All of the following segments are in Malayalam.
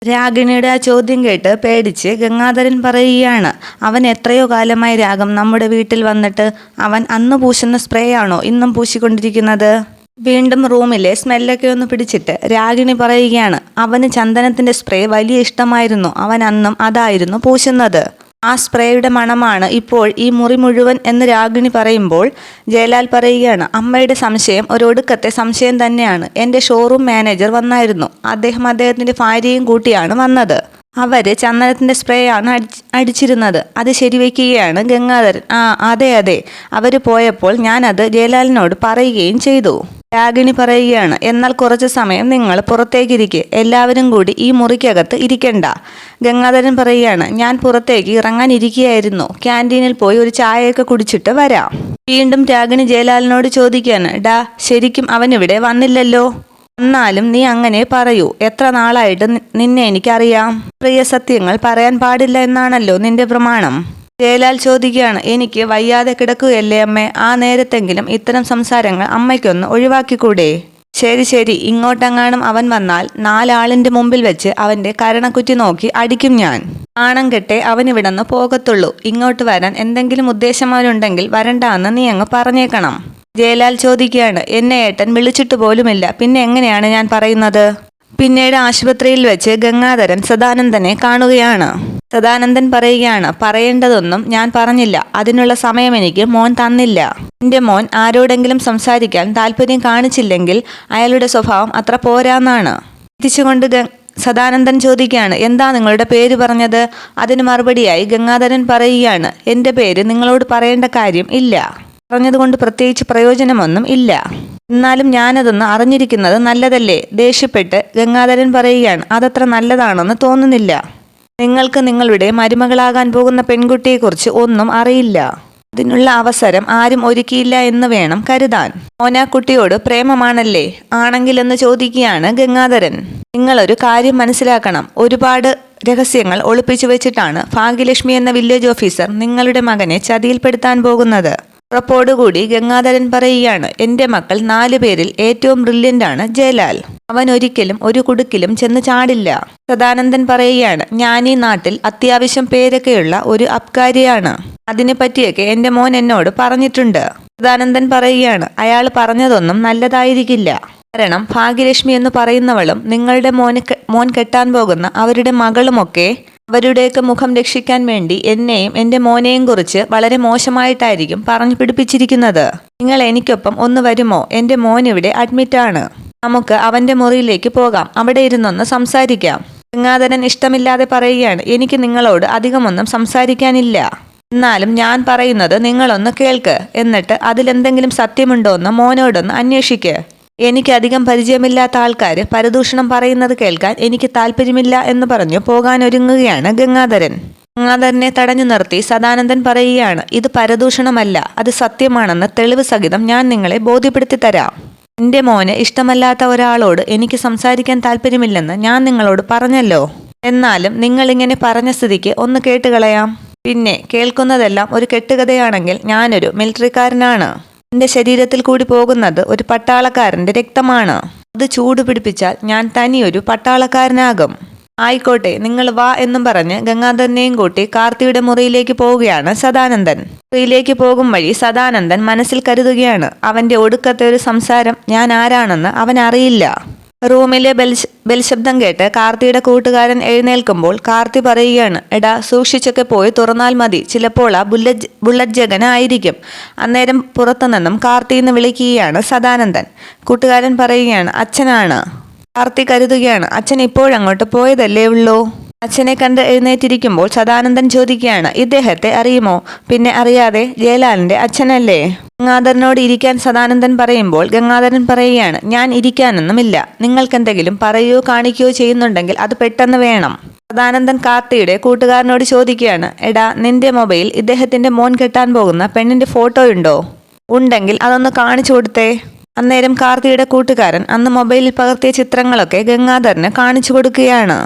രാഗിണിയുടെ ആ ചോദ്യം കേട്ട് പേടിച്ച് ഗംഗാധരൻ പറയുകയാണ്, അവൻ എത്രയോ കാലമായി രാഗം നമ്മുടെ വീട്ടിൽ വന്നിട്ട്. അവൻ അന്ന് പൂശുന്ന സ്പ്രേ ആണോ ഇന്നും പൂശിക്കൊണ്ടിരിക്കുന്നത്? വീണ്ടും റൂമിലെ സ്മെല്ലൊക്കെ ഒന്ന് പിടിച്ചിട്ട് രാഗിണി പറയുകയാണ്, അവന് ചന്ദനത്തിന്റെ സ്പ്രേ വലിയ ഇഷ്ടമായിരുന്നു. അവൻ അന്നും അതായിരുന്നു പൂശുന്നത്. ആ സ്പ്രേയുടെ മണമാണ് ഇപ്പോൾ ഈ മുറി മുഴുവൻ എന്ന് രാഗിണി പറയുമ്പോൾ ജയലാൽ പറയുകയാണ്, അമ്മയുടെ സംശയം ഒരൊടുക്കത്തെ സംശയം തന്നെയാണ്. എൻ്റെ ഷോറൂം മാനേജർ വന്നായിരുന്നു. അദ്ദേഹത്തിൻ്റെ ഭാര്യയും കൂട്ടിയാണ് വന്നത്. അവര് ചന്ദനത്തിന്റെ സ്പ്രേ ആണ് അടിച്ചിരുന്നത്. അത് ശരിവെക്കുകയാണ് ഗംഗാധരൻ. അതെ, അവര് പോയപ്പോൾ ഞാനത് ജയലാലിനോട് പറയുകയും ചെയ്തു. രാഗിണി പറയുകയാണ്, എന്നാൽ കുറച്ച് സമയം നിങ്ങൾ പുറത്തേക്കിരിക്കെ, എല്ലാവരും കൂടി ഈ മുറിക്കകത്ത് ഇരിക്കണ്ട. ഗംഗാധരൻ പറയുകയാണ്, ഞാൻ പുറത്തേക്ക് ഇറങ്ങാനിരിക്കുകയായിരുന്നു. ക്യാൻറ്റീനിൽ പോയി ഒരു ചായയൊക്കെ കുടിച്ചിട്ട് വരാം. വീണ്ടും രാഗിണി ജയലാലിനോട് ചോദിക്കുകയാണ്, ശരിക്കും അവനിവിടെ വന്നില്ലല്ലോ? എന്നാലും നീ അങ്ങനെ പറയൂ. എത്ര നാളായിട്ട് നിന്നെ എനിക്കറിയാം. പ്രിയ സത്യങ്ങൾ പറയാൻ പാടില്ല എന്നാണല്ലോ നിന്റെ പ്രമാണം. ജയലാൽ ചോദിക്കുകയാണ്, എനിക്ക് വയ്യാതെ കിടക്കുകയല്ലേ അമ്മേ? ആ നേരത്തെങ്കിലും ഇത്തരം സംസാരങ്ങൾ അമ്മയ്ക്കൊന്ന് ഒഴിവാക്കിക്കൂടെ? ശരി, ഇങ്ങോട്ടെങ്ങാനും അവൻ വന്നാൽ 4 ആളിന്റെ മുമ്പിൽ വെച്ച് അവന്റെ കരണക്കുറ്റി നോക്കി അടിക്കും ഞാൻ. ആണം കെട്ടേ അവനിവിടന്ന് പോകത്തുള്ളൂ. ഇങ്ങോട്ട് വരാൻ എന്തെങ്കിലും ഉദ്ദേശമാരുണ്ടെങ്കിൽ വരണ്ടാന്ന് നീ അങ്ങ് പറഞ്ഞേക്കണം. ജയലാൽ ചോദിക്കുകയാണ്, എന്നെ ഏട്ടൻ വിളിച്ചിട്ട് പോലുമില്ല. പിന്നെ എങ്ങനെയാണ് ഞാൻ പറയുന്നത്? പിന്നീട് ആശുപത്രിയിൽ വെച്ച് ഗംഗാധരൻ സദാനന്ദനെ കാണുകയാണ്. സദാനന്ദൻ പറയുകയാണ്, പറയേണ്ടതൊന്നും ഞാൻ പറഞ്ഞില്ല. അതിനുള്ള സമയം എനിക്ക് മോൻ തന്നില്ല. എൻ്റെ മോൻ ആരോടെങ്കിലും സംസാരിക്കാൻ താല്പര്യം കാണിച്ചില്ലെങ്കിൽ അയാളുടെ സ്വഭാവം അത്ര പോരാന്നാണ്. തിരിച്ചുകൊണ്ട് സദാനന്ദൻ ചോദിക്കുകയാണ്, എന്താ നിങ്ങളുടെ പേര് പറഞ്ഞത്? അതിന് മറുപടിയായി ഗംഗാധരൻ പറയുകയാണ്, എൻ്റെ പേര് നിങ്ങളോട് പറയേണ്ട കാര്യം ഇല്ല. പറഞ്ഞതുകൊണ്ട് പ്രത്യേകിച്ച് പ്രയോജനമൊന്നും ഇല്ല. എന്നാലും ഞാനതൊന്ന് അറിഞ്ഞിരിക്കുന്നത് നല്ലതല്ലേ? ദേഷ്യപ്പെട്ട് ഗംഗാധരൻ പറയുകയാണ്, അതത്ര നല്ലതാണെന്ന് തോന്നുന്നില്ല. നിങ്ങൾക്ക് നിങ്ങളുടെ മരുമകളാകാൻ പോകുന്ന പെൺകുട്ടിയെക്കുറിച്ച് ഒന്നും അറിയില്ല. അതിനുള്ള അവസരം ആരും ഒരുക്കിയില്ല എന്ന് വേണം കരുതാൻ. മോനാക്കുട്ടിയോട് പ്രേമമാണല്ലേ? ആണെങ്കിലെന്ന് ചോദിക്കുകയാണ് ഗംഗാധരൻ. നിങ്ങളൊരു കാര്യം മനസ്സിലാക്കണം. ഒരുപാട് രഹസ്യങ്ങൾ ഒളിപ്പിച്ചു വെച്ചിട്ടാണ് ഭാഗ്യലക്ഷ്മി എന്ന വില്ലേജ് ഓഫീസർ നിങ്ങളുടെ മകനെ ചതിയിൽപ്പെടുത്താൻ പോകുന്നത്. ഉറപ്പോടുകൂടി ഗംഗാധരൻ പറയുകയാണ്, എൻ്റെ മക്കൾ 4 പേരിൽ ഏറ്റവും ബ്രില്യൻ്റ് ആണ് ജയലാൽ. അവൻ ഒരിക്കലും ഒരു കുടുക്കിലും ചെന്ന് ചാടില്ല. സദാനന്ദൻ പറയുകയാണ്, ഞാൻ ഈ നാട്ടിൽ അത്യാവശ്യം പേരൊക്കെയുള്ള ഒരു അബ്കാരിയാണ്. അതിനെ പറ്റിയൊക്കെ എൻ്റെ മോൻ എന്നോട് പറഞ്ഞിട്ടുണ്ട്. സദാനന്ദൻ പറയുകയാണ്, അയാൾ പറഞ്ഞതൊന്നും നല്ലതായിരിക്കില്ല. കാരണം ഭാഗ്യലക്ഷ്മി എന്ന് പറയുന്നവളും നിങ്ങളുടെ മോൻ കെട്ടാൻ പോകുന്ന അവരുടെ മകളുമൊക്കെ അവരുടെയൊക്കെ മുഖം രക്ഷിക്കാൻ വേണ്ടി എന്നെയും എൻ്റെ മോനെയും കുറിച്ച് വളരെ മോശമായിട്ടായിരിക്കും പറഞ്ഞു പിടിപ്പിച്ചിരിക്കുന്നത്. നിങ്ങൾ എനിക്കൊപ്പം ഒന്ന് വരുമോ? എൻ്റെ മോൻ ഇവിടെ അഡ്മിറ്റാണ്. നമുക്ക് അവൻ്റെ മുറിയിലേക്ക് പോകാം. അവിടെ ഇരുന്നൊന്ന് സംസാരിക്കാം. ഗംഗാധരൻ ഇഷ്ടമില്ലാതെ പറയുകയാണ്, എനിക്ക് നിങ്ങളോട് അധികമൊന്നും സംസാരിക്കാനില്ല. എന്നാലും ഞാൻ പറയുന്നത് നിങ്ങളൊന്ന് കേൾക്ക്. എന്നിട്ട് അതിലെന്തെങ്കിലും സത്യമുണ്ടോയെന്ന് മോനോടൊന്ന് അന്വേഷിക്ക്. എനിക്കധികം പരിചയമില്ലാത്ത ആൾക്കാർ പരദൂഷണം പറയുന്നത് കേൾക്കാൻ എനിക്ക് താല്പര്യമില്ല എന്ന് പറഞ്ഞു പോകാനൊരുങ്ങുകയാണ് ഗംഗാധരൻ. ഗംഗാധരനെ തടഞ്ഞു നിർത്തി സദാനന്ദൻ പറയുകയാണ്, ഇത് പരദൂഷണമല്ല, അത് സത്യമാണെന്ന് തെളിവ് സഹിതം ഞാൻ നിങ്ങളെ ബോധ്യപ്പെടുത്തി തരാം. എൻ്റെ മോന് ഇഷ്ടമല്ലാത്ത ഒരാളോട് എനിക്ക് സംസാരിക്കാൻ താല്പര്യമില്ലെന്ന് ഞാൻ നിങ്ങളോട് പറഞ്ഞല്ലോ. എന്നാലും നിങ്ങളിങ്ങനെ പറഞ്ഞ സ്ഥിതിക്ക് ഒന്ന് കേട്ടുകളയാം. പിന്നെ കേൾക്കുന്നതെല്ലാം ഒരു കെട്ടുകഥയാണെങ്കിൽ ഞാനൊരു മിലിറ്ററിക്കാരനാണ്. എൻ്റെ ശരീരത്തിൽ കൂടി പോകുന്നത് ഒരു പട്ടാളക്കാരൻ്റെ രക്തമാണ്. അത് ചൂട് പിടിപ്പിച്ചാൽ ഞാൻ തനിയൊരു പട്ടാളക്കാരനാകും. ആയിക്കോട്ടെ, നിങ്ങൾ വാ എന്നും പറഞ്ഞ് ഗംഗാധരനെയും കൂട്ടി കാർത്തിയുടെ മുറിയിലേക്ക് പോവുകയാണ് സദാനന്ദൻ. മുറിയിലേക്ക് പോകും വഴി സദാനന്ദൻ മനസ്സിൽ കരുതുകയാണ്, അവൻ്റെ ഒടുക്കത്തെ ഒരു സംസാരം ഞാൻ ആരാണെന്ന് അവൻ അറിയില്ല. റൂമിലെ ബെൽശബ്ദം കേട്ട് കാർത്തിയുടെ കൂട്ടുകാരൻ എഴുന്നേൽക്കുമ്പോൾ കാർത്തി പറയുകയാണ്, എടാ സൂക്ഷിച്ചൊക്കെ പോയി തുറന്നാൽ മതി. ചിലപ്പോൾ ആ ബുള്ളറ്റ് ജഗൻ ആയിരിക്കും. അന്നേരം പുറത്തുനിന്നും കാർത്തിന്ന് വിളിക്കുകയാണ് സദാനന്ദൻ. കൂട്ടുകാരൻ പറയുകയാണ്, അച്ഛനാണ്. കാർത്തി കരുതുകയാണ്, അച്ഛൻ ഇപ്പോഴങ്ങോട്ട് പോയതല്ലേ ഉള്ളൂ. അച്ഛനെ കണ്ട് എഴുന്നേറ്റിരിക്കുമ്പോൾ സദാനന്ദൻ ചോദിക്കുകയാണ്, ഇദ്ദേഹത്തെ അറിയുമോ? പിന്നെ അറിയാതെ, ജയലാലിന്റെ അച്ഛനല്ലേ? ഗംഗാധരനോട് ഇരിക്കാൻ സദാനന്ദൻ പറയുമ്പോൾ ഗംഗാധരൻ പറയുകയാണ്, ഞാൻ ഇരിക്കാനൊന്നുമില്ല. നിങ്ങൾക്കെന്തെങ്കിലും പറയുകയോ കാണിക്കുകയോ ചെയ്യുന്നുണ്ടെങ്കിൽ അത് പെട്ടെന്ന് വേണം. സദാനന്ദൻ കാർത്തിയുടെ കൂട്ടുകാരനോട് ചോദിക്കുകയാണ്, എടാ നിന്റെ മൊബൈൽ ഇദ്ദേഹത്തിന്റെ മോൻ കെട്ടാൻ പോകുന്ന പെണ്ണിന്റെ ഫോട്ടോ ഉണ്ടോ? ഉണ്ടെങ്കിൽ അതൊന്ന് കാണിച്ചു കൊടുത്തേ. അന്നേരം കാർത്തിയുടെ കൂട്ടുകാരൻ അന്ന് മൊബൈലിൽ പകർത്തിയ ചിത്രങ്ങളൊക്കെ ഗംഗാധരന് കാണിച്ചു കൊടുക്കുകയാണ്.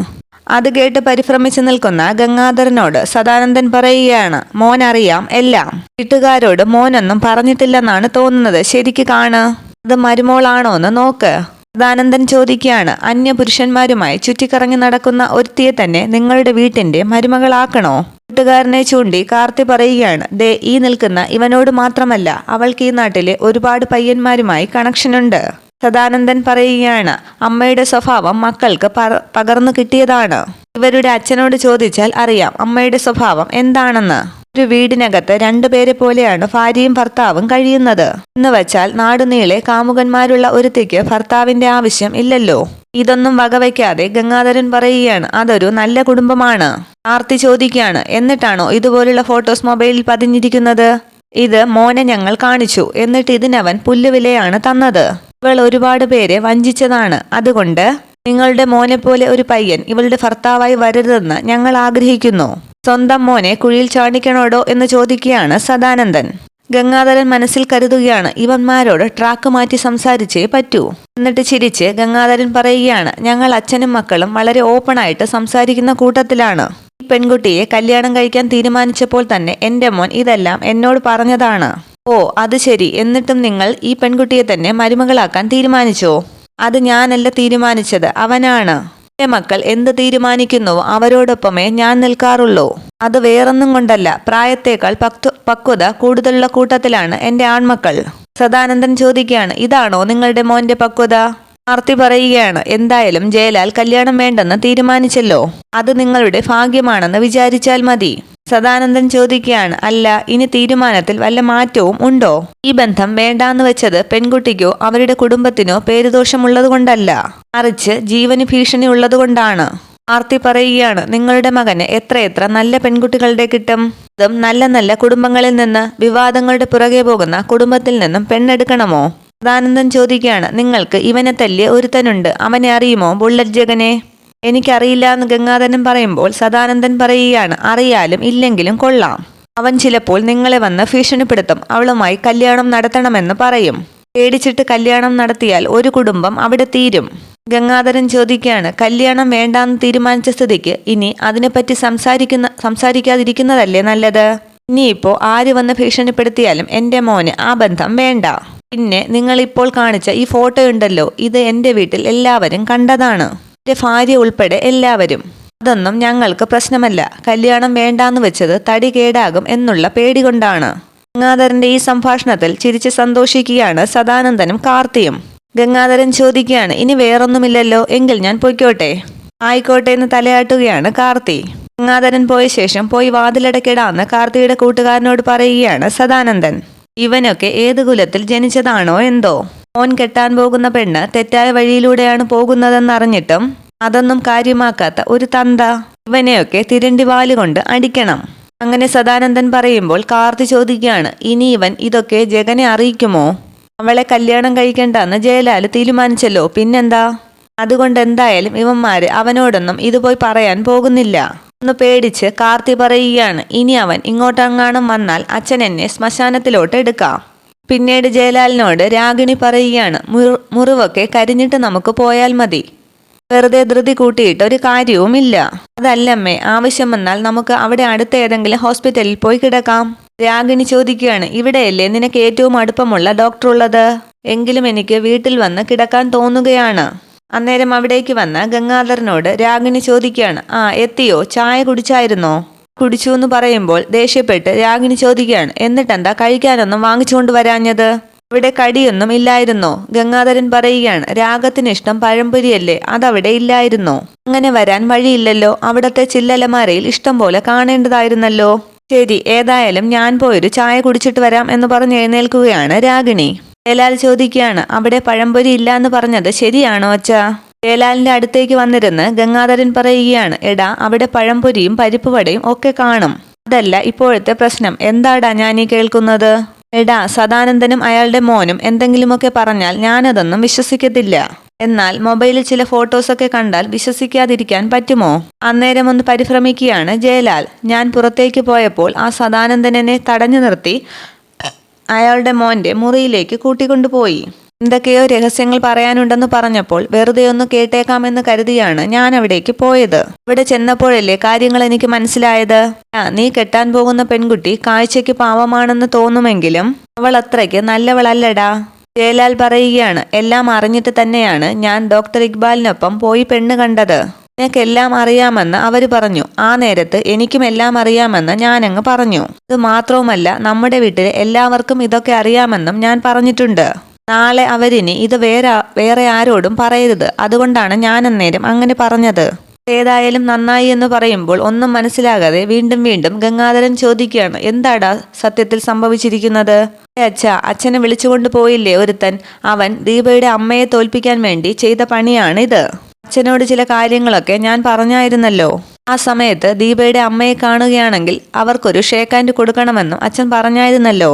അത് കേട്ട് പരിഭ്രമിച്ചു നിൽക്കുന്ന ഗംഗാധരനോട് സദാനന്ദൻ പറയുകയാണ്, മോൻ അറിയാം എല്ലാം. വീട്ടുകാരോട് മോനൊന്നും പറഞ്ഞിട്ടില്ലെന്നാണ് തോന്നുന്നത്. ശരിക്ക് കാണ്. അത് മരുമോളാണോന്ന് നോക്ക്. സദാനന്ദൻ ചോദിക്കുകയാണ്, അന്യപുരുഷന്മാരുമായി ചുറ്റിക്കറങ്ങി നടക്കുന്ന ഒരുത്തിയെ തന്നെ നിങ്ങളുടെ വീട്ടിന്റെ മരുമകളാക്കണോ? കൂട്ടുകാരനെ ചൂണ്ടി കാർത്തി പറയുകയാണ്, ദേ ഈ നിൽക്കുന്ന ഇവനോട് മാത്രമല്ല, അവൾക്ക് ഈ നാട്ടിലെ ഒരുപാട് പയ്യന്മാരുമായി കണക്ഷനുണ്ട്. സദാനന്ദൻ പറയുകയാണ്, അമ്മയുടെ സ്വഭാവം മക്കൾക്ക് പകർന്നു കിട്ടിയതാണ്. ഇവരുടെ അച്ഛനോട് ചോദിച്ചാൽ അറിയാം അമ്മയുടെ സ്വഭാവം എന്താണെന്ന്. ഒരു വീടിനകത്ത് രണ്ടുപേരെ പോലെയാണ് ഭാര്യയും ഭർത്താവും കഴിയുന്നത് എന്ന് വച്ചാൽ നാടുനീളെ കാമുകന്മാരുള്ള ഒരുത്തിക്ക് ഭർത്താവിന്റെ ആവശ്യം ഇല്ലല്ലോ. ഇതൊന്നും വകവയ്ക്കാതെ ഗംഗാധരൻ പറയുകയാണ്, അതൊരു നല്ല കുടുംബമാണ്. ആർത്തി ചോദിക്കുകയാണ്, എന്നിട്ടാണോ ഇതുപോലുള്ള ഫോട്ടോസ് മൊബൈലിൽ പതിഞ്ഞിരിക്കുന്നത്? ഇത് മോനെ ഞങ്ങൾ കാണിച്ചു, എന്നിട്ട് ഇതിനവൻ പുല്ലുവിലയാണ് തന്നത്. ഇവൾ ഒരുപാട് പേരെ വഞ്ചിച്ചതാണ്. അതുകൊണ്ട് നിങ്ങളുടെ മോനെ പോലെ ഒരു പയ്യൻ ഇവളുടെ ഭർത്താവായി വരരുതെന്ന് ഞങ്ങൾ ആഗ്രഹിക്കുന്നു. സ്വന്തം മോനെ കുഴിയിൽ ചാടിക്കണോടോ എന്ന് ചോദിക്കുകയാണ് സദാനന്ദൻ. ഗംഗാധരൻ മനസ്സിൽ കരുതുകയാണ്, ഇവന്മാരോട് ട്രാക്ക് മാറ്റി സംസാരിച്ചേ പറ്റൂ. എന്നിട്ട് ചിരിച്ച് ഗംഗാധരൻ പറയുകയാണ്, ഞങ്ങൾ അച്ഛനും മക്കളും വളരെ ഓപ്പണായിട്ട് സംസാരിക്കുന്ന കൂട്ടത്തിലാണ്. ഈ പെൺകുട്ടിയെ കല്യാണം കഴിക്കാൻ തീരുമാനിച്ചപ്പോൾ തന്നെ എൻ്റെ മോൻ ഇതെല്ലാം എന്നോട് പറഞ്ഞതാണ്. ഓ അത് ശരി, എന്നിട്ടും നിങ്ങൾ ഈ പെൺകുട്ടിയെ തന്നെ മരുമകളാക്കാൻ തീരുമാനിച്ചോ? അത് ഞാനല്ല തീരുമാനിച്ചത്, അവനാണ്. എൻ്റെ മക്കൾ എന്ത് തീരുമാനിക്കുന്നുവോ അവരോടൊപ്പമേ ഞാൻ നിൽക്കാറുള്ളൂ. അത് വേറൊന്നും കൊണ്ടല്ല, പ്രായത്തേക്കാൾ പക്വത കൂടുതലുള്ള കൂട്ടത്തിലാണ് എൻ്റെ ആൺമക്കൾ. സദാനന്ദൻ ചോദിക്കുകയാണ്, ഇതാണോ നിങ്ങളുടെ മോന്റെ പക്വത? ആർത്തി പറയുകയാണ്, എന്തായാലും ജയലാൽ കല്യാണം വേണ്ടെന്ന് തീരുമാനിച്ചല്ലോ, അത് നിങ്ങളുടെ ഭാഗ്യമാണെന്ന് വിചാരിച്ചാൽ മതി. സദാനന്ദൻ ചോദിക്കുകയാണ്, അല്ല ഇനി തീരുമാനത്തിൽ വല്ല മാറ്റവും ഉണ്ടോ? ഈ ബന്ധം വേണ്ടാന്ന് വെച്ചത് പെൺകുട്ടിക്കോ അവരുടെ കുടുംബത്തിനോ പേരുദോഷമുള്ളത് കൊണ്ടല്ല, മറിച്ച് ജീവന് ഭീഷണി ഉള്ളതുകൊണ്ടാണ്. ആർത്തി പറയുകയാണ്, നിങ്ങളുടെ മകന് എത്രയെത്ര നല്ല പെൺകുട്ടികളുടെ കിട്ടും? അതും നല്ല നല്ല കുടുംബങ്ങളിൽ നിന്ന്. വിവാദങ്ങളുടെ പുറകെ പോകുന്ന കുടുംബത്തിൽ നിന്നും പെണ്ണെടുക്കണമോ? സദാനന്ദൻ ചോദിക്കുകയാണ്, നിങ്ങൾക്ക് ഇവനെ തല്ലിയ ഒരുത്തനുണ്ട്, അവനെ അറിയുമോ? ബുള്ളറ്റ് ജഗനെ. എനിക്കറിയില്ല എന്ന് ഗംഗാധരൻ പറയുമ്പോൾ സദാനന്ദൻ പറയുകയാണ്, അറിയാലും ഇല്ലെങ്കിലും കൊള്ളാം. അവൻ ചിലപ്പോൾ നിങ്ങളെ വന്ന് ഭീഷണിപ്പെടുത്തും, അവളുമായി കല്യാണം നടത്തണമെന്ന് പറയും. പേടിച്ചിട്ട് കല്യാണം നടത്തിയാൽ ഒരു കുടുംബം അവിടെ തീരും. ഗംഗാധരൻ ചോദിക്കുകയാണ്, കല്യാണം വേണ്ടാന്ന് തീരുമാനിച്ച സ്ഥിതിക്ക് ഇനി അതിനെപ്പറ്റി സംസാരിക്കാതിരിക്കുന്നതല്ലേ നല്ലത്? ഇനിയിപ്പോ ആര് വന്ന് ഭീഷണിപ്പെടുത്തിയാലും എൻ്റെ മോന് ആ ബന്ധം വേണ്ട. പിന്നെ നിങ്ങളിപ്പോൾ കാണിച്ച ഈ ഫോട്ടോ ഉണ്ടല്ലോ, ഇത് എൻ്റെ വീട്ടിൽ എല്ലാവരും കണ്ടതാണ്, എൻ്റെ ഭാര്യ ഉൾപ്പെടെ എല്ലാവരും. അതൊന്നും ഞങ്ങൾക്ക് പ്രശ്നമല്ല. കല്യാണം വേണ്ടാന്ന് വെച്ചത് തടി കേടാകും എന്നുള്ള പേടി കൊണ്ടാണ്. ഗംഗാധരന്റെ ഈ സംഭാഷണത്തിൽ ചിരിച്ച് സന്തോഷിക്കുകയാണ് സദാനന്ദനും കാർത്തിയും. ഗംഗാധരൻ ചോദിക്കുകയാണ്, ഇനി വേറൊന്നുമില്ലല്ലോ, എങ്കിൽ ഞാൻ പൊയ്ക്കോട്ടെ? ആയിക്കോട്ടെ എന്ന് തലയാട്ടുകയാണ് കാർത്തി. ഗംഗാധരൻ പോയ ശേഷം പോയി വാതിലടക്കിടാന്ന് കാർത്തിയുടെ കൂട്ടുകാരനോട് പറയുകയാണ് സദാനന്ദൻ. ഇവനൊക്കെ ഏത് കുലത്തിൽ ജനിച്ചതാണോ എന്തോ? മോൻ കെട്ടാൻ പോകുന്ന പെണ്ണ് തെറ്റായ വഴിയിലൂടെയാണ് പോകുന്നതെന്നറിഞ്ഞിട്ടും അതൊന്നും കാര്യമാക്കാത്ത ഒരു തന്ത. ഇവനെയൊക്കെ തിരണ്ടിവാലുകൊണ്ട് അടിക്കണം. അങ്ങനെ സദാനന്ദൻ പറയുമ്പോൾ കാർത്തി ചോദിക്കുകയാണ്, ഇനി ഇവൻ ഇതൊക്കെ ജഗനെ അറിയിക്കുമോ? അവളെ കല്യാണം കഴിക്കണ്ടെന്ന് ജയലാൽ തീരുമാനിച്ചല്ലോ, പിന്നെന്താ? അതുകൊണ്ട് എന്തായാലും ഇവന്മാര് അവനോടൊന്നും ഇത് പോയി പറയാൻ പോകുന്നില്ല. ഒന്ന് പേടിച്ച് കാർത്തി പറയുകയാണ്, ഇനി അവൻ ഇങ്ങോട്ടെങ്ങാനും വന്നാൽ അച്ഛൻ എന്നെ ശ്മശാനത്തിലോട്ട് എടുക്കാം. പിന്നീട് ജയലാലിനോട് രാഗിണി പറയുകയാണ്, മുറിവൊക്കെ കരിഞ്ഞിട്ട് നമുക്ക് പോയാൽ മതി, വെറുതെ ധൃതി കൂട്ടിയിട്ട് ഒരു കാര്യവുമില്ല. അതല്ലമ്മേ, ആവശ്യം വന്നാൽ നമുക്ക് അവിടെ അടുത്ത ഏതെങ്കിലും ഹോസ്പിറ്റലിൽ പോയി കിടക്കാം. രാഗിണി ചോദിക്കുകയാണ്, ഇവിടെയല്ലേ നിനക്ക് ഏറ്റവും അടുപ്പമുള്ള ഡോക്ടർ ഉള്ളത്? എങ്കിലും എനിക്ക് വീട്ടിൽ വന്ന് കിടക്കാൻ തോന്നുകയാണ്. അന്നേരം അവിടേക്ക് വന്ന ഗംഗാധരനോട് രാഗിണി ചോദിക്കുകയാണ്, ആ എത്തിയോ? ചായ കുടിച്ചായിരുന്നോ? കുടിച്ചു എന്ന് പറയുമ്പോൾ ദേഷ്യപ്പെട്ട് രാഗിണി ചോദിക്കുകയാണ്, എന്നിട്ടെന്താ കഴിക്കാനൊന്നും വാങ്ങിച്ചുകൊണ്ട് വരാഞ്ഞത്? ഇവിടെ കടിയൊന്നും ഇല്ലായിരുന്നോ? ഗംഗാധരൻ പറയുകയാണ്, രാഗത്തിനിഷ്ടം പഴംപൊരിയല്ലേ, അതവിടെ ഇല്ലായിരുന്നോ? അങ്ങനെ വരാൻ വഴിയില്ലല്ലോ, അവിടത്തെ ചില്ലലമാരയിൽ ഇഷ്ടം പോലെ കാണേണ്ടതായിരുന്നല്ലോ. ശരി, ഏതായാലും ഞാൻ പോയൊരു ചായ കുടിച്ചിട്ട് വരാം എന്ന് പറഞ്ഞ് എഴുന്നേൽക്കുകയാണ് രാഗിണി. ജയലാൽ ചോദിക്കുകയാണ്, അവിടെ പഴംപൊരി ഇല്ല എന്ന് പറഞ്ഞത് ശരിയാണോ അച്ഛാ? ജയലാലിന്റെ അടുത്തേക്ക് വന്നിരുന്ന് ഗംഗാധരൻ പറയുകയാണ്, എടാ അവിടെ പഴംപൊരിയും പരിപ്പുവടയും ഒക്കെ കാണും, അതല്ല ഇപ്പോഴത്തെ പ്രശ്നം. എന്താടാ ഞാനീ കേൾക്കുന്നത്? എടാ സദാനന്ദനും അയാളുടെ മോനും എന്തെങ്കിലുമൊക്കെ പറഞ്ഞാൽ ഞാനതൊന്നും വിശ്വസിക്കത്തില്ല. എന്നാൽ മൊബൈലിൽ ചില ഫോട്ടോസൊക്കെ കണ്ടാൽ വിശ്വസിക്കാതിരിക്കാൻ പറ്റുമോ? അന്നേരം ഒന്ന് പരിഭ്രമിക്കുകയാണ് ജയലാൽ. ഞാൻ പുറത്തേക്ക് പോയപ്പോൾ ആ സദാനന്ദനെ തടഞ്ഞു നിർത്തി അയാളുടെ മോന്റെ മുറിയിലേക്ക് കൂട്ടിക്കൊണ്ടുപോയി. എന്തൊക്കെയോ രഹസ്യങ്ങൾ പറയാനുണ്ടെന്ന് പറഞ്ഞപ്പോൾ വെറുതെ ഒന്ന് കേട്ടേക്കാമെന്ന് കരുതിയാണ് ഞാൻ അവിടേക്ക് പോയത്. ഇവിടെ ചെന്നപ്പോഴല്ലേ കാര്യങ്ങൾ എനിക്ക് മനസ്സിലായത്. നീ കെട്ടാൻ പോകുന്ന പെൺകുട്ടി കാഴ്ചയ്ക്ക് പാവമാണെന്ന് തോന്നുമെങ്കിലും അവൾ അത്രയ്ക്ക് നല്ലവളല്ലടാ. ജയലാൽ പറയുകയാണ്, എല്ലാം അറിഞ്ഞിട്ട് തന്നെയാണ് ഞാൻ ഡോക്ടർ ഇക്ബാലിനൊപ്പം പോയി പെണ്ണ് കണ്ടത്. നിനക്കെല്ലാം അറിയാമെന്ന് അവര് പറഞ്ഞു. ആ നേരത്ത് എനിക്കും എല്ലാം അറിയാമെന്ന് ഞാനങ്ങ് പറഞ്ഞു. ഇത് മാത്രവുമല്ല, നമ്മുടെ വീട്ടിൽ എല്ലാവർക്കും ഇതൊക്കെ അറിയാമെന്നും ഞാൻ പറഞ്ഞിട്ടുണ്ട്. നാളെ അവരിനി ഇത് വേറെ ആരോടും പറയരുത്. അതുകൊണ്ടാണ് ഞാൻ അന്നേരം അങ്ങനെ പറഞ്ഞത്. ഏതായാലും നന്നായി എന്ന് പറയുമ്പോൾ ഒന്നും മനസ്സിലാകാതെ വീണ്ടും വീണ്ടും ഗംഗാധരൻ ചോദിക്കുകയാണ്, എന്താടാ സത്യത്തിൽ സംഭവിച്ചിരിക്കുന്നത്? അച്ഛനെ വിളിച്ചുകൊണ്ട് പോയില്ലേ ഒരുത്തൻ, അവൻ ദീപയുടെ അമ്മയെ തോൽപ്പിക്കാൻ വേണ്ടി ചെയ്ത പണിയാണിത്. അച്ഛനോട് ചില കാര്യങ്ങളൊക്കെ ഞാൻ പറഞ്ഞായിരുന്നല്ലോ. ആ സമയത്ത് ദീപയുടെ അമ്മയെ കാണുകയാണെങ്കിൽ അവർക്കൊരു ഷേക്ക് ഹാൻഡ് കൊടുക്കണമെന്നും അച്ഛൻ പറഞ്ഞായിരുന്നല്ലോ.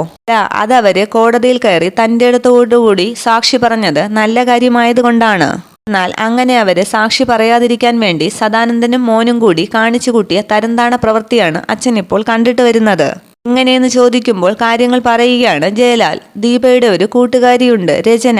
അതവര് കോടതിയിൽ കയറി തൻ്റെ അടുത്തോടുകൂടി സാക്ഷി പറഞ്ഞത് നല്ല കാര്യമായതുകൊണ്ടാണ്. എന്നാൽ അങ്ങനെ അവര് സാക്ഷി പറയാതിരിക്കാൻ വേണ്ടി സദാനന്ദനും മോനും കൂടി കാണിച്ചു കൂട്ടിയ തരംതാണ പ്രവൃത്തിയാണ് അച്ഛൻ ഇപ്പോൾ കണ്ടിട്ട് വരുന്നത്. ഇങ്ങനെയെന്ന് ചോദിക്കുമ്പോൾ കാര്യങ്ങൾ പറയുകയാണ് ജയലാൽ. ദീപയുടെ ഒരു കൂട്ടുകാരിയുണ്ട്, രചന.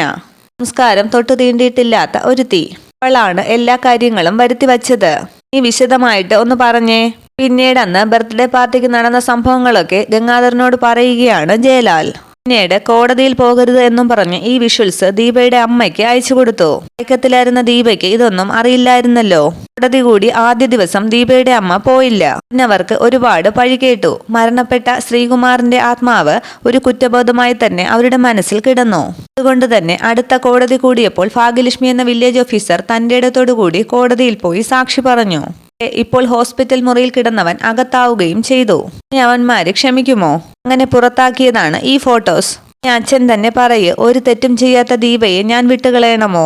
സംസ്കാരം തൊട്ടു തീണ്ടിയിട്ടില്ലാത്ത ഒരുത്തി. അവളാണ് എല്ലാ കാര്യങ്ങളും വരുത്തി വച്ചത്. നീ വിശദമായിട്ട് ഒന്ന് പറഞ്ഞേ. പിന്നീട് അന്ന് ബർത്ത്ഡേ പാർട്ടിക്ക് നടന്ന സംഭവങ്ങളൊക്കെ ഗംഗാധരനോട് പറയുകയാണ് ജയലാൽ. പിന്നീട് കോടതിയിൽ പോകരുത് എന്നും പറഞ്ഞ് ഈ വിഷ്വൽസ് ദീപയുടെ അമ്മയ്ക്ക് അയച്ചു കൊടുത്തു. മയക്കത്തിലായിരുന്ന ദീപയ്ക്ക് ഇതൊന്നും അറിയില്ലായിരുന്നല്ലോ. കോടതി കൂടി ആദ്യ ദിവസം ദീപയുടെ അമ്മ പോയില്ല. പിന്നവർക്ക് ഒരുപാട് പഴി കേട്ടു. മരണപ്പെട്ട ശ്രീകുമാറിന്റെ ആത്മാവ് ഒരു കുറ്റബോധമായി തന്നെ അവരുടെ മനസ്സിൽ കിടന്നു. അതുകൊണ്ട് തന്നെ അടുത്ത കോടതി കൂടിയപ്പോൾ ഭാഗ്യലക്ഷ്മി എന്ന വില്ലേജ് ഓഫീസർ തന്റെ ഇടത്തോടു കൂടി കോടതിയിൽ പോയി സാക്ഷി പറഞ്ഞു. ഇപ്പോൾ ഹോസ്പിറ്റൽ മുറിയിൽ കിടന്നവൻ അകത്താവുകയും ചെയ്തു. ഇനി അവന്മാര് ക്ഷമിക്കുമോ? അങ്ങനെ പുറത്താക്കിയതാണ് ഈ ഫോട്ടോസ്. അച്ഛൻ തന്നെ പറയ്, ഒരു തെറ്റും ചെയ്യാത്ത ദീപയെ ഞാൻ വിട്ടുകളയണമോ?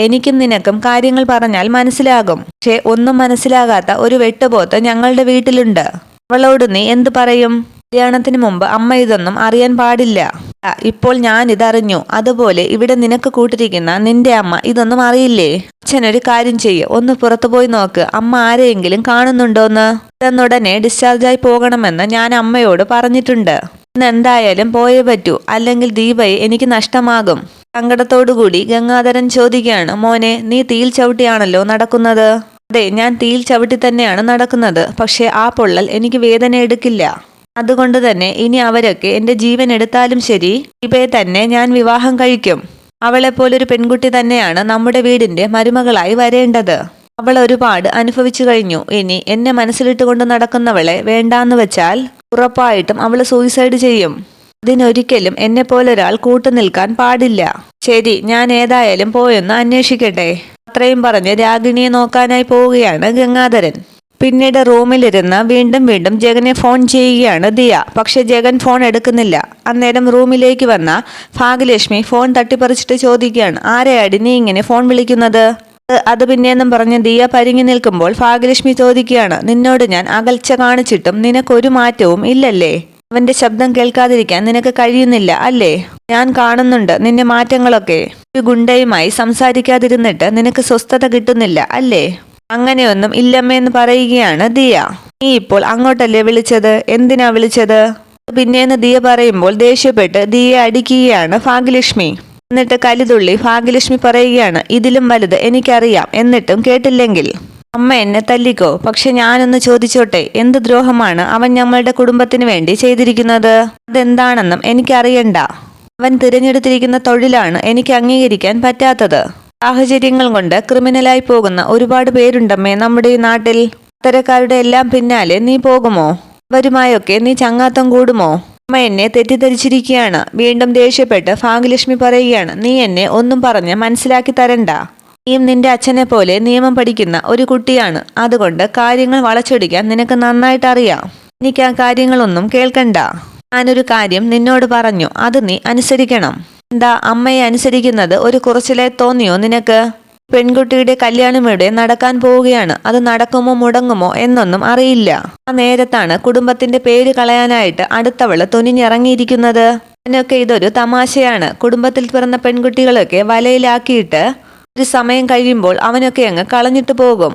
എനിക്കും നിനക്കും കാര്യങ്ങൾ പറഞ്ഞാൽ മനസ്സിലാകും. പക്ഷെ ഒന്നും മനസ്സിലാകാത്ത ഒരു വെട്ടുപോത്ത് ഞങ്ങളുടെ വീട്ടിലുണ്ട്. അവളോട് നീ എന്ത് പറയും? കല്യാണത്തിന് മുമ്പ് അമ്മ ഇതൊന്നും അറിയാൻ പാടില്ല. ഇപ്പോൾ ഞാൻ ഇതറിഞ്ഞു. അതുപോലെ ഇവിടെ നിനക്ക് കൂട്ടിരിക്കുന്ന നിന്റെ അമ്മ ഇതൊന്നും അറിയില്ലേ? അച്ഛനൊരു കാര്യം ചെയ്യ്, ഒന്ന് പുറത്തുപോയി നോക്ക്, അമ്മ ആരെയെങ്കിലും കാണുന്നുണ്ടോന്ന്. ഇതെന്നുടനെ ഡിസ്ചാർജായി പോകണമെന്ന് ഞാൻ അമ്മയോട് പറഞ്ഞിട്ടുണ്ട്. ഇന്ന് എന്തായാലും പോയേ പറ്റൂ, അല്ലെങ്കിൽ ദീപയെ എനിക്ക് നഷ്ടമാകും. സങ്കടത്തോടുകൂടി ഗംഗാധരൻ ചോദിക്കുകയാണ്, മോനെ, നീ തീയിൽ ചവിട്ടിയാണല്ലോ നടക്കുന്നത്. അതെ, ഞാൻ തീയിൽ ചവിട്ടി തന്നെയാണ് നടക്കുന്നത്. പക്ഷെ ആ പൊള്ളൽ എനിക്ക് വേദന എടുക്കില്ല. അതുകൊണ്ട് തന്നെ ഇനി അവരൊക്കെ എന്റെ ജീവൻ എടുത്താലും ശരി, ദീപയെ തന്നെ ഞാൻ വിവാഹം കഴിക്കും. അവളെപ്പോലൊരു പെൺകുട്ടി തന്നെയാണ് നമ്മുടെ വീടിന്റെ മരുമകളായി വരേണ്ടത്. അവൾ ഒരുപാട് അനുഭവിച്ചു കഴിഞ്ഞു. ഇനി എന്നെ മനസ്സിലിട്ടുകൊണ്ട് നടക്കുന്നവളെ വേണ്ടാന്ന് വെച്ചാൽ ഉറപ്പായിട്ടും അവള് സൂയിസൈഡ് ചെയ്യും. അതിനൊരിക്കലും എന്നെ പോലൊരാൾ കൂട്ടുനിൽക്കാൻ പാടില്ല. ശരി, ഞാൻ ഏതായാലും പോയൊന്ന് അന്വേഷിക്കട്ടെ. അത്രയും പറഞ്ഞ് രാഗിണിയെ നോക്കാനായി പോവുകയാണ് ഗംഗാധരൻ. പിന്നീട് റൂമിലിരുന്ന് വീണ്ടും വീണ്ടും ജഗനെ ഫോൺ ചെയ്യുകയാണ് ദിയ. പക്ഷെ ജഗൻ ഫോൺ എടുക്കുന്നില്ല. അന്നേരം റൂമിലേക്ക് വന്ന ഭാഗ്യലക്ഷ്മി ഫോൺ തട്ടിപ്പറിച്ചിട്ട് ചോദിക്കുകയാണ്, ആരെയാടി നീ ഇങ്ങനെ ഫോൺ വിളിക്കുന്നത്? അത് പിന്നെയെന്നും പറഞ്ഞ് ദിയ പരിങ്ങി നിൽക്കുമ്പോൾ ഭാഗ്യലക്ഷ്മി ചോദിക്കുകയാണ്, നിന്നോട് ഞാൻ അകൽച്ച കാണിച്ചിട്ടും നിനക്കൊരു മാറ്റവും ഇല്ലല്ലേ? അവന്റെ ശബ്ദം കേൾക്കാതിരിക്കാൻ നിനക്ക് കഴിയുന്നില്ല അല്ലേ? ഞാൻ കാണുന്നുണ്ട് നിന്റെ മാറ്റങ്ങളൊക്കെ. ഒരു ഗുണ്ടയുമായി സംസാരിക്കാതിരുന്നിട്ട് നിനക്ക് സ്വസ്ഥത കിട്ടുന്നില്ല അല്ലേ? അങ്ങനെയൊന്നും ഇല്ലമ്മയെന്ന് പറയുകയാണ് ദിയ. നീ ഇപ്പോൾ അങ്ങോട്ടല്ലേ വിളിച്ചത്? എന്തിനാ വിളിച്ചത്? പിന്നേന്ന് ദിയ പറയുമ്പോൾ ദേഷ്യപ്പെട്ട് ദിയെ അടിക്കുകയാണ് ഭാഗ്യലക്ഷ്മി. എന്നിട്ട് കലിതുള്ളി ഭാഗ്യലക്ഷ്മി പറയുകയാണ്, ഇതിലും വലുത് എനിക്കറിയാം, എന്നിട്ടും കേട്ടില്ലെങ്കിൽ അമ്മ എന്നെ തല്ലിക്കോ. പക്ഷെ ഞാനൊന്ന് ചോദിച്ചോട്ടെ, എന്ത് ദ്രോഹമാണ് അവൻ ഞമ്മളുടെ കുടുംബത്തിന് വേണ്ടി ചെയ്തിരിക്കുന്നത്? അതെന്താണെന്നും എനിക്കറിയണ്ട. അവൻ തിരഞ്ഞെടുത്തിരിക്കുന്ന തൊഴിലാണ് എനിക്ക് അംഗീകരിക്കാൻ പറ്റാത്തത്. സാഹചര്യങ്ങൾ കൊണ്ട് ക്രിമിനലായി പോകുന്ന ഒരുപാട് പേരുണ്ടമ്മേ നമ്മുടെ ഈ നാട്ടിൽ. അത്തരക്കാരുടെ എല്ലാം പിന്നാലെ നീ പോകുമോ? അവരുമായൊക്കെ നീ ചങ്ങാത്തം കൂടുമോ? അമ്മ എന്നെ തെറ്റിദ്ധരിച്ചിരിക്കുകയാണ്. വീണ്ടും ദേഷ്യപ്പെട്ട് ഭാഗ്യലക്ഷ്മി പറയുകയാണ്, നീ എന്നെ ഒന്നും പറഞ്ഞ് മനസ്സിലാക്കി തരണ്ട. നീയും നിന്റെ അച്ഛനെ പോലെ നിയമം പഠിക്കുന്ന ഒരു കുട്ടിയാണ്. അതുകൊണ്ട് കാര്യങ്ങൾ വളച്ചൊടിക്കാൻ നിനക്ക് നന്നായിട്ട് അറിയാം. എനിക്ക് ആ കാര്യങ്ങളൊന്നും കേൾക്കണ്ട. ഞാനൊരു കാര്യം നിന്നോട് പറഞ്ഞു, അത് നീ അനുസരിക്കണം. എന്താ അമ്മയെ അനുസരിക്കുന്നത് ഒരു കുറച്ചിലെ തോന്നിയോ നിനക്ക്? പെൺകുട്ടിയുടെ കല്യാണം ഇവിടെ നടക്കാൻ പോവുകയാണ്. അത് നടക്കുമോ മുടങ്ങുമോ എന്നൊന്നും അറിയില്ല. ആ നേരത്താണ് കുടുംബത്തിന്റെ പേര് കളയാനായിട്ട് അടുത്തവള് തുനിഞ്ഞിറങ്ങിയിരിക്കുന്നത്. അതിനൊക്കെ ഇതൊരു തമാശയാണ്. കുടുംബത്തിൽ പിറന്ന പെൺകുട്ടികളൊക്കെ വലയിലാക്കിയിട്ട് ഒരു സമയം കഴിയുമ്പോൾ അവനൊക്കെ അങ്ങ് കളഞ്ഞിട്ട് പോകും.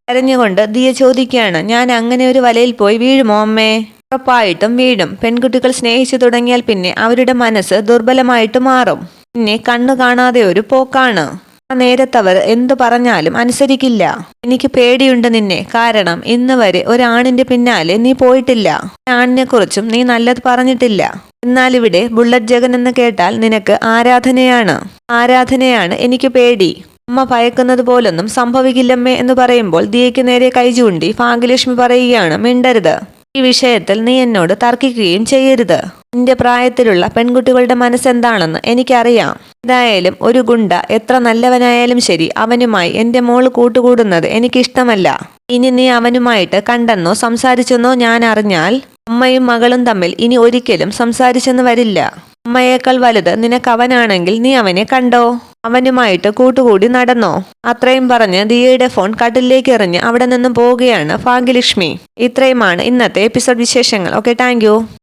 കരഞ്ഞുകൊണ്ട് ദിയ ചോദിക്കുകയാണ്, ഞാൻ അങ്ങനെ ഒരു വലയിൽ പോയി വീഴുമോ അമ്മേ? ഉറപ്പായിട്ടും വീഴും. പെൺകുട്ടികൾ സ്നേഹിച്ചു തുടങ്ങിയാൽ പിന്നെ അവരുടെ മനസ്സ് ദുർബലമായിട്ട് മാറും. പിന്നെ കണ്ണു കാണാതെ ഒരു പോക്കാണ്. ആ നേരത്തവർ എന്തു പറഞ്ഞാലും അനുസരിക്കില്ല. എനിക്ക് പേടിയുണ്ട് നിന്നെ. കാരണം ഇന്ന് വരെ ഒരാണിന്റെ പിന്നാലെ നീ പോയിട്ടില്ല. ആണിനെ കുറിച്ചും നീ നല്ലത് പറഞ്ഞിട്ടില്ല. എന്നാലിവിടെ ബുള്ളറ്റ് ജഗൻ എന്ന് കേട്ടാൽ നിനക്ക് ആരാധനയാണ് എനിക്ക് പേടി. അമ്മ ഭയക്കുന്നത് പോലൊന്നും സംഭവിക്കില്ലമ്മേ എന്ന് പറയുമ്പോൾ ദിയയ്ക്ക് നേരെ കൈ ചൂണ്ടി ഭാഗ്യലക്ഷ്മി പറയുകയാണ്, മിണ്ടരുത്. ഈ വിഷയത്തിൽ നീ എന്നോട് തർക്കിക്കുകയും ചെയ്യരുത്. നിന്റെ പ്രായത്തിലുള്ള പെൺകുട്ടികളുടെ മനസ്സെന്താണെന്ന് എനിക്കറിയാം. ഏതായാലും ഒരു ഗുണ്ട എത്ര നല്ലവനായാലും ശരി, അവനുമായി എന്റെ മോള് കൂട്ടുകൂടുന്നത് എനിക്കിഷ്ടമല്ല. ഇനി നീ അവനുമായിട്ട് കണ്ടെന്നോ സംസാരിച്ചെന്നോ ഞാൻ അറിഞ്ഞാൽ അമ്മയും മകളും തമ്മിൽ ഇനി ഒരിക്കലും സംസാരിച്ചെന്ന് വരില്ല. അമ്മയേക്കാൾ വലുത് നിനക്കവനാണെങ്കിൽ നീ അവനെ കണ്ടോ, അവനുമായിട്ട് കൂട്ടുകൂടി നടന്നോ. അത്രയും പറഞ്ഞ് ദിയയുടെ ഫോൺ കട്ടിലേക്ക് എറിഞ്ഞ് അവിടെ നിന്നും പോവുകയാണ് ഭാഗ്യലക്ഷ്മി. ഇത്രയുമാണ് ഇന്നത്തെ എപ്പിസോഡ് വിശേഷങ്ങൾ. Okay, thank you.